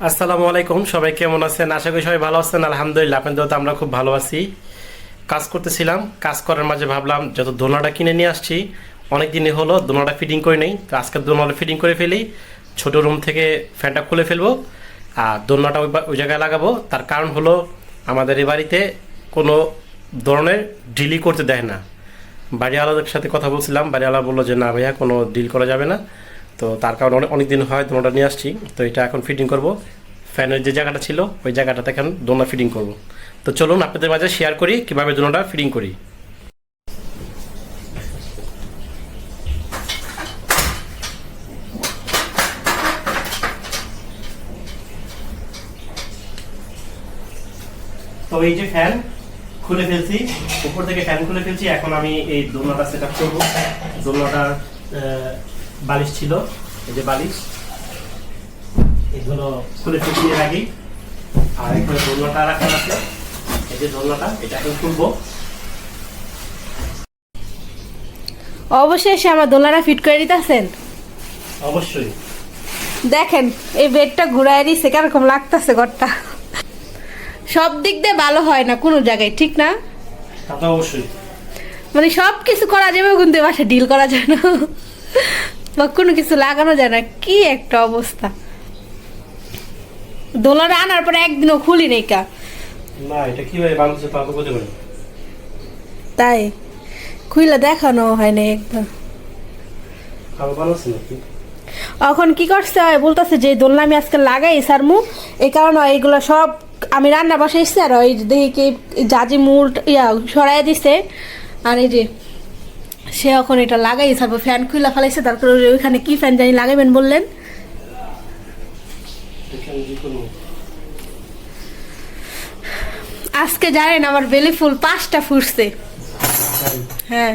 আসসালামু আলাইকুম, সবাই কেমন আছেন? আশা করি সবাই ভালো আছেন। আলহামদুলিল্লাহ, আপনাদের তো আমরা খুব ভালো আছি। কাজ করতেছিলাম, কাজ করার মাঝে ভাবলাম যত দোলনাটা কিনে নিয়ে আসছি, অনেক দিনই হলো দোলনাটা ফিটিং করে নেই। তো আজকে দোলনাটা ফিটিং করে ফেলি, ছোট রুম থেকে ফ্যানটা খুলে ফেলবো আর দোলনাটা ওই জায়গায় লাগাবো। তার কারণ হলো আমাদের এই বাড়িতে কোনো ধরনের ডিলই করতে দেয় না। বাড়িওয়ালাদের সাথে কথা বলছিলাম, বাড়িওয়ালা বললো যে না ভাইয়া, কোনো ডিল করা যাবে না। তো তার কারণে অনেক দিন হয় দোলনাটা নিয়ে আসছি। তো এটা এখন ফিটিং করব। ফ্যানের যে জায়গাটা ছিল ওই জায়গাটাতে এখন দোলনা ফিটিং করব। তো চলুন আপনাদের মাঝে শেয়ার করি কীভাবে দোলনাটা ফিটিং করি। তো এই যে ফ্যান খুলে ফেলছি, উপর থেকে ফ্যান খুলে ফেলছি। এখন আমি এই দোলনাটা সেট আপ করবো। দোলনাটার বালিশ ছিল, এই যে বালিশ, এগুলো খুলে ফেলছি এর আগেই। আর এখানে দোলনাটা রাখা আছে, এই যে দোলনাটা, এটা এখন খুলবো। অবশেষে আমার দোলনাটা ফিট করে দিতেছেন। অবশ্যই। দেখেন এই বেডটা ঘুরাই দিছে, কিরকম লাগতেছে ঘরটা। সব দিক দিয়ে ভালো হয় না কোনো জায়গায়, ঠিক না? তা তো অবশ্যই। মানে সব কিছু করা যাবে কিন্তু বাসা ডিল করা যায় না, বা কোনো কিছু লাগানো যায় না। কি একটা অবস্থা! দোলনা আনার পরে একদিনও খুলি নেই কা। না, এটা কিভাবে বানাচ্ছে তা তো বলতে পারি। তাই খুইলা দেখানো হয় না একবার। খাবার বানাচ্ছে নাকি? এখন কি করছে হয় বলতেছে যে দোলনা আমি আজকে লাগাই সারমু, এই কারণে এইগুলো সব আমি রান্না বসাইছি। আর ওই দেখি কি জাজি মুড সরাই দিছে। আর এই যে সে এখন এটা লাগাই সারবো, ফ্যান খুইলা ফেলাইছে। তারপরে ওইখানে কি ফ্যান জানি লাগাবেন বললেন। আজকে জানেন আমার বেলি ফুল 5টা ফুটছে। হ্যাঁ,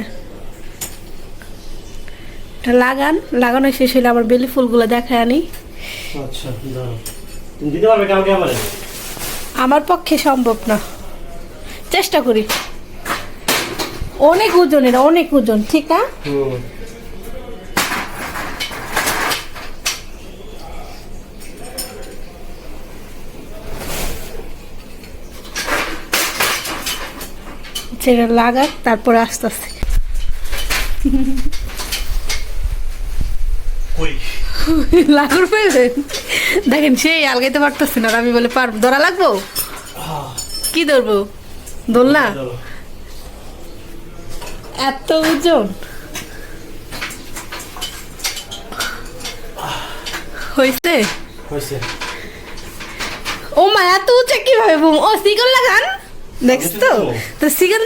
লাগানো শেষ হলে আমার বেলি ফুলগুলো দেখায় আনি। আচ্ছা, তুমি দিতে পারবে কালকে আমারে? আমার পক্ষে সম্ভব না, চেষ্টা করি। অনেক ওজন, এটা অনেক ওজন, ঠিক না? সেটা লাগাক, তারপরে আস্তে আস্তে লাগুর পেলেন। দেখেন সেই আলগাইতে পারতেছি না, আমি বলে পারবো। ধরা লাগবো? কি ধরবো? দোলনা এত ওজন হয়েছে। ও মা, এত উঁচা কিভাবে বুম? ও সিগল লাগান, দেখছ তো? তো সিগল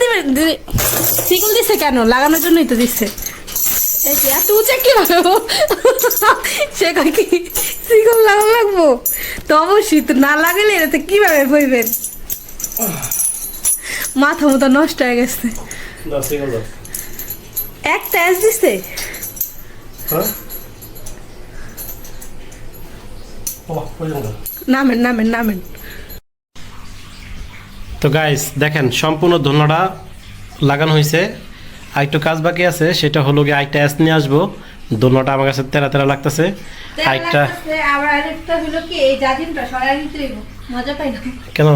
সিগল দিছে কেন? লাগানোর জন্যই তো দিচ্ছে। এই যে এত উঁচা কিভাবে? সে কয় কি সিগল লাগানো লাগবো? তো অবশ্যই, তো না লাগালে এটা কিভাবে বইবেন? মাথা মতো নষ্ট হয়ে গেছে। একটা এস দিছে। নামেন নামেন নামেন। তো গাইস দেখেন, সম্পূর্ণ দোলনাটা লাগানো হয়েছে। আর একটু কাজ বাকি আছে, সেটা হলো গিয়ে আরেকটা অ্যাস নিয়ে আসবো। দোলনাটা আমার কাছে তেরা তেরা লাগতেছে। আরেকটা আবার আরেকটা হলো কি, এই জাজিমটা সরাই নিতে হইব, মজা পাই না কেন?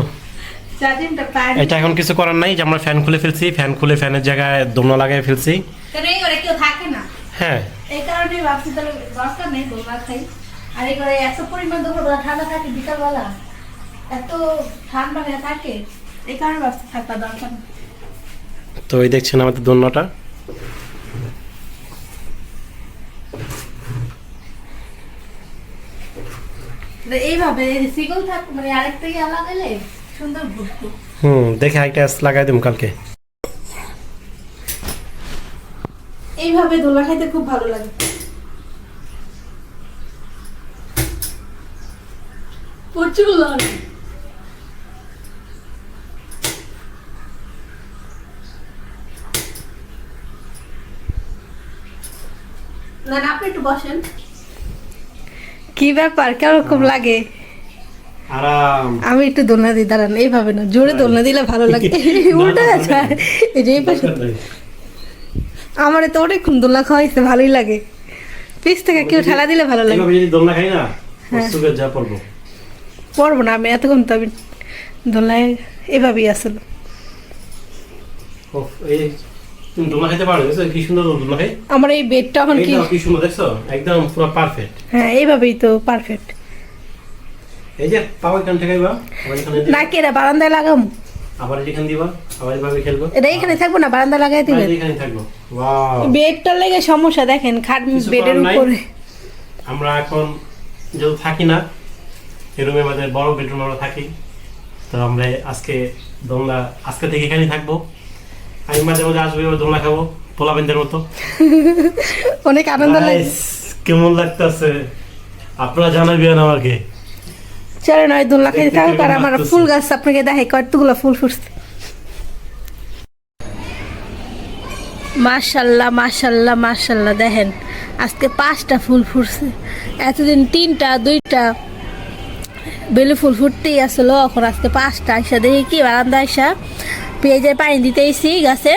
জাজিমটা পাই এটা এখন কিছু করার নাই, যে আমরা ফ্যান খুলে ফেলছি, ফ্যান খুলে ফ্যানের জায়গায় দোলনা লাগাই ফেলছি। কারণ এই ঘরে কেউ থাকে না। হ্যাঁ, এই কারণে ভাবছি তাহলে দরকার নেই দোলনা খাই। আর এই ঘরে এত পরিমাণ দুপুরবেলা ঠান্ডা থাকে, বিকালবেলা এত ঠান্ডা হয়ে থাকে, এই কারণে ভাবছি থাকা দরকার নেই। তো এই দেখছেন আমাদের দোলনাটা। এইভাবে সিগল থাক, মানে আরেকটা ইয়া লাগাইলে সুন্দর ঘুরতো। দেখে আরেকটা অ্যাস লাগাই দেবো কালকে। এইভাবে দোলা খাইতে খুব ভালো লাগে। প্রচুর না, আপনি একটু বসেন। কি ব্যাপার, কেরকম লাগে? আরাম। আমি একটু দোলনা দিই, দাঁড়ান। এইভাবে না, জোরে দোলনা দিলে ভালো লাগে। উল্টা যায় এই যে এই পাশে। আমার তো অনেকক্ষণ দোলনা খাওয়াইছে, ভালোই লাগে। পিস থেকে কেউ ঠেলা দিলে ভালো লাগে। দোলনা খাই না, যা পড়বো। পড়বো না আমি এতক্ষণ তো আমি দোলনায় এভাবেই আসলো। এই তুমি দোলনা খেতে পারো, দেখছো কি সুন্দর দোলনা খাই। আমার এই বেডটা এখন কি, কি সুন্দর দেখছো, একদম পুরো পারফেক্ট। হ্যাঁ এইভাবেই তো পারফেক্ট। এই যে পাওয়া এখান থেকে আবার এখানে না কি এটা বারান্দায় লাগাম, আবার এখানে দিবা, আবার এভাবে খেলবো। এটা এখানে থাকবো না, বারান্দা লাগাই দিবেন। এখানে থাকবো। ওয়াও, বেডটা লেগে সমস্যা দেখেন, খাট কিছু বেডের করার নাই। উপরে। আমরা এখন যেহেতু থাকি না এই রুমে, আমাদের বড় বেডরুম আমরা থাকি, তো আমরা আজকে দোলনা আজকে থেকে এখানেই থাকবো। আমি মাঝে মাঝে আসবো, এবার দোলনা খাবো পোলাবেনদের মতো। অনেক আনন্দ লাগে। Guys, কেমন লাগতেছে আপনারা জানাবেন আমাকে। চলে নয় দোলনা খেতে দেখতে থাকুক, আর কেমন আমার লাগতেছে? ফুল গাছ আপনাকে দেখে কতগুলো ফুল ফুটছে। মাশাল্লাহ মাশাল্লাহ মাশাল্লাহ, দেখেন আজকে 5টা ফুল ফুটছে। এতদিন 3টা 2টা বেলি ফুল ফুটতেই আসলো, এখন আজকে 5টা। আইসা দেখি কি বারান্দা আইসা পেঁয়াজের পানি দিতেইছি গাছে,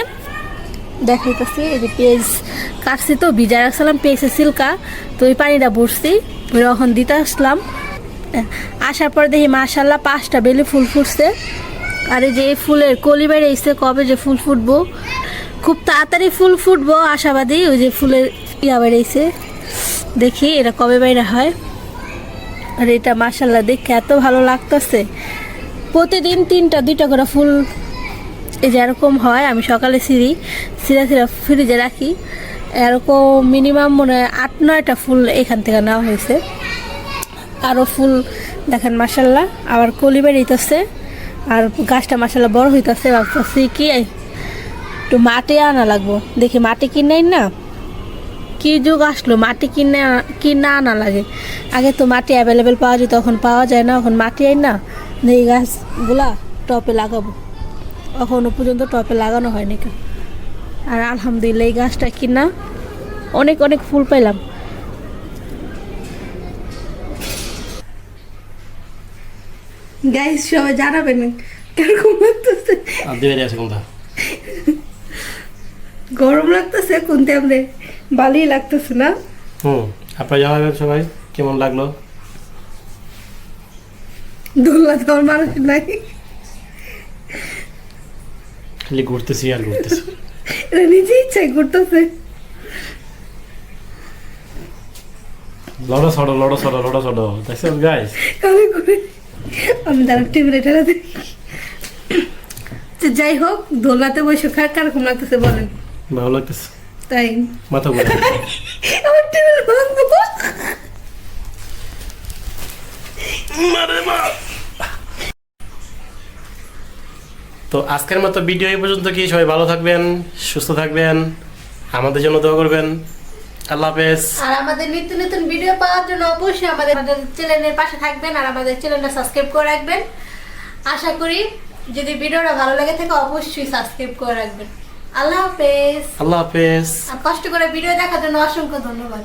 দেখাইতেছি। এই যে পেঁয়াজ কাটছি তো ভিজা রাখছিলাম পেঁয়াজের সিল্কা, তো ওই পানিটা ভরছি, এখন দিতে আসলাম। আসার পর দেখি মাশাল্লাহ 5টা বেলি ফুল ফুটছে। আর এই যে এই ফুলের কলি বেড়েছে, কবে যে ফুল ফুটবো, খুব তাড়াতাড়ি ফুল ফুটবো আশাবাদী। ওই যে ফুলের ইয়া বেড়েছে, দেখি এটা কবে বাইরে হয়। আর এটা মাশাল্লাহ দেখে এত ভালো লাগতেছে। প্রতিদিন 3টা 2টা করে ফুল এই যে এরকম হয়। আমি সকালে সিরা ফ্রিজে রাখি, এরকম মিনিমাম মনে হয় 8-9টা ফুল এখান থেকে নেওয়া হয়েছে। আরও ফুল দেখেন মাশাল্লাহ, আবার কলি বেরিয়েছে। আর গাছটা মাশাল্লাহ বড় হইতেছে। ভাবতেছি কি একটু মাটি আনা লাগবো, দেখি মাটি কিনে না, কি যুগ আসলো মাটি কিনে আনা লাগে। আগে তো মাটি অ্যাভেলেবেল পাওয়া যেত, এখন পাওয়া যায় না। এখন মাটি আই না, এই গাছগুলা টপে লাগাবো, এখনো পর্যন্ত টপে লাগানো হয়নি কেন। আর আলহামদুলিল্লাহ এই গাছটা কিনা অনেক অনেক ফুল পাইলাম। গাইস সবাই জানাবেন কিরকম লাগতেছে, আর দেবে আছে কোনটা গরম লাগতেছে কোনতে, আমরা ভালোই লাগতেছে না। আপনারা জানাবেন সবাই কেমন লাগলো। দোলনা দেওয়ার মানুষ নাই, খালি ঘুরতেছি আর ঘুরতেছি। এটা নিজে ইচ্ছাই করতেছে। লড়ো সড়ো দেখছেন গাইস। কালে করে আমি তার টেবিলে ঠেলা দিই। তো যাই হোক, দোলনাতে বসে খায় কিরকম লাগতেছে বলেন? ভালো লাগতেছে, তাই মাথা ঘুরে। আমার টেবিল ভাঙবো। তো আজকের মতো ভিডিও এই পর্যন্ত। কি সবাই ভালো থাকবেন, সুস্থ থাকবেন, আমাদের জন্য দোয়া করবেন। আল্লাহ হাফেজ। আর আমাদের নিত্য নতুন ভিডিও পাওয়ার জন্য অবশ্যই আমাদের চ্যানেলের পাশে থাকবেন, আর আমাদের চ্যানেলটা সাবস্ক্রাইব করে রাখবেন। আশা করি যদি ভিডিওটা ভালো লাগে থাকে অবশ্যই সাবস্ক্রাইব করে রাখবেন। আল্লাহ হাফেজ। আল্লাহ হাফেজ। আর কষ্ট করে ভিডিও দেখার জন্য অসংখ্য ধন্যবাদ।